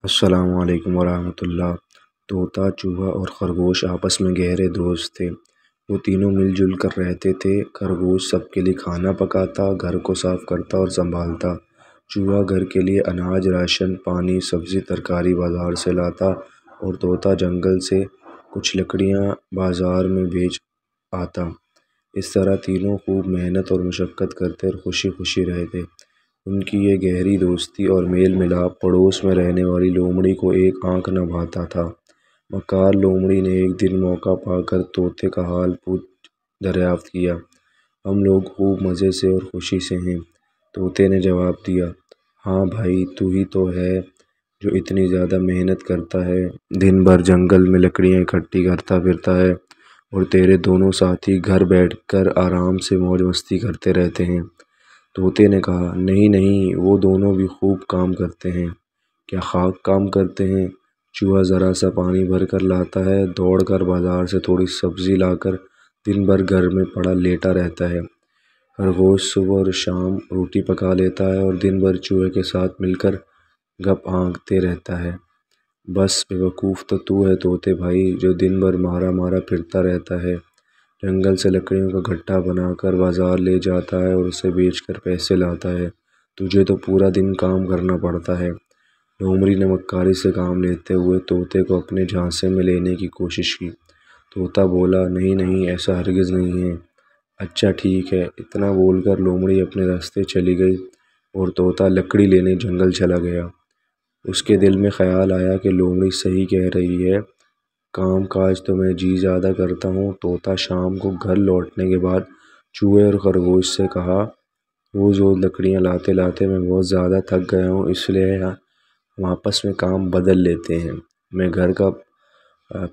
السلام علیکم ورحمۃ اللہ۔ طوطا، چوہا اور خرگوش آپس میں گہرے دوست تھے۔ وہ تینوں مل جل کر رہتے تھے۔ خرگوش سب کے لیے کھانا پکاتا، گھر کو صاف کرتا اور سنبھالتا۔ چوہا گھر کے لیے اناج، راشن پانی، سبزی ترکاری بازار سے لاتا اور طوطا جنگل سے کچھ لکڑیاں بازار میں بیچ آتا۔ اس طرح تینوں خوب محنت اور مشقت کرتے اور خوشی خوشی رہتے۔ ان کی یہ گہری دوستی اور میل ملاپ پڑوس میں رہنے والی لومڑی کو ایک آنکھ نہ بھاتا تھا۔ مکار لومڑی نے ایک دن موقع پا کر طوطے کا حال دریافت کیا۔ ہم لوگ خوب مزے سے اور خوشی سے ہیں، طوطے نے جواب دیا۔ ہاں بھائی، تو ہی تو ہے جو اتنی زیادہ محنت کرتا ہے، دن بھر جنگل میں لکڑیاں اکٹھی کرتا پھرتا ہے، اور تیرے دونوں ساتھی گھر بیٹھ کر آرام سے موج مستی کرتے رہتے ہیں۔ طوطے نے کہا، نہیں نہیں، وہ دونوں بھی خوب کام کرتے ہیں۔ کیا خاک کام کرتے ہیں؟ چوہا ذرا سا پانی بھر کر لاتا ہے، دوڑ کر بازار سے تھوڑی سبزی لا کر دن بھر گھر میں پڑا لیٹا رہتا ہے۔ خرگوش صبح اور شام روٹی پکا لیتا ہے اور دن بھر چوہے کے ساتھ مل کر گپ ہانکتے رہتا ہے۔ بس بے وقوف تو ہے طوطے بھائی، جو دن بھر مارا مارا پھرتا رہتا ہے، جنگل سے لکڑیوں کا گٹھا بنا کر بازار لے جاتا ہے اور اسے بیچ کر پیسے لاتا ہے۔ تجھے تو پورا دن کام کرنا پڑتا ہے۔ لومڑی نے مکاری سے کام لیتے ہوئے طوطے کو اپنے جھانسے میں لینے کی کوشش کی۔ طوطا بولا، نہیں نہیں، ایسا ہرگز نہیں ہے۔ اچھا ٹھیک ہے۔ اتنا بول کر لومڑی اپنے راستے چلی گئی اور طوطا لکڑی لینے جنگل چلا گیا۔ اس کے دل میں خیال آیا کہ لومڑی صحیح کہہ رہی ہے، کام کاج تو میں جی زیادہ کرتا ہوں۔ طوطا شام کو گھر لوٹنے کے بعد چوہے اور خرگوش سے کہا، روز روز لکڑیاں لاتے لاتے میں بہت زیادہ تھک گیا ہوں، اس لیے ہم آپس میں کام بدل لیتے ہیں۔ میں گھر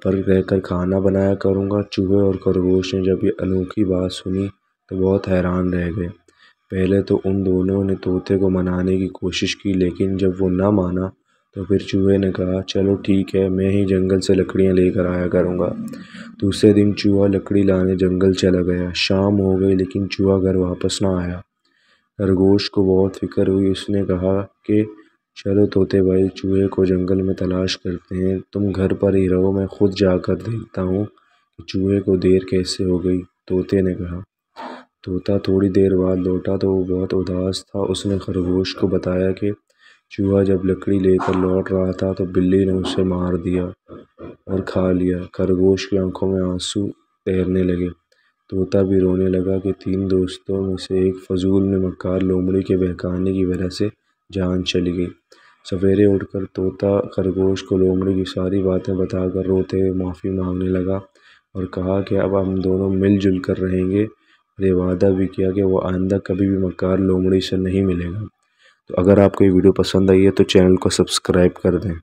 پر رہ کر کھانا بنایا کروں گا۔ چوہے اور خرگوش نے جب یہ انوکھی بات سنی تو بہت حیران رہ گئے۔ پہلے تو ان دونوں نے طوطے کو منانے کی کوشش کی، لیکن جب وہ نہ مانا تو پھر چوہے نے کہا، چلو ٹھیک ہے، میں ہی جنگل سے لکڑیاں لے کر آیا کروں گا۔ دوسرے دن چوہا لکڑی لانے جنگل چلا گیا۔ شام ہو گئی لیکن چوہا گھر واپس نہ آیا۔ خرگوش کو بہت فکر ہوئی۔ اس نے کہا کہ چلو طوطے بھائی، چوہے کو جنگل میں تلاش کرتے ہیں، تم گھر پر ہی رہو، میں خود جا کر دیکھتا ہوں کہ چوہے کو دیر کیسے ہو گئی۔ طوطے نے کہا۔ طوطا تھوڑی دیر بعد لوٹا تو وہ بہت اداس تھا۔ اس نے خرگوش کو بتایا کہ چوہا جب لکڑی لے کر لوٹ رہا تھا تو بلی نے اسے مار دیا اور کھا لیا۔ خرگوش کی آنکھوں میں آنسو تیرنے لگے۔ طوطا بھی رونے لگا کہ تین دوستوں میں سے ایک فضول میں مکار لومڑی کے بہکانے کی وجہ سے جان چلی گئی۔ سویرے اٹھ کر طوطا خرگوش کو لومڑی کی ساری باتیں بتا کر روتے ہوئے معافی مانگنے لگا اور کہا کہ اب ہم دونوں مل جل کر رہیں گے، اور یہ وعدہ بھی کیا کہ وہ آئندہ کبھی بھی مکار لومڑی سے نہیں ملے گا۔ تو اگر آپ کو یہ ویڈیو پسند آئی ہے تو چینل کو سبسکرائب کر دیں۔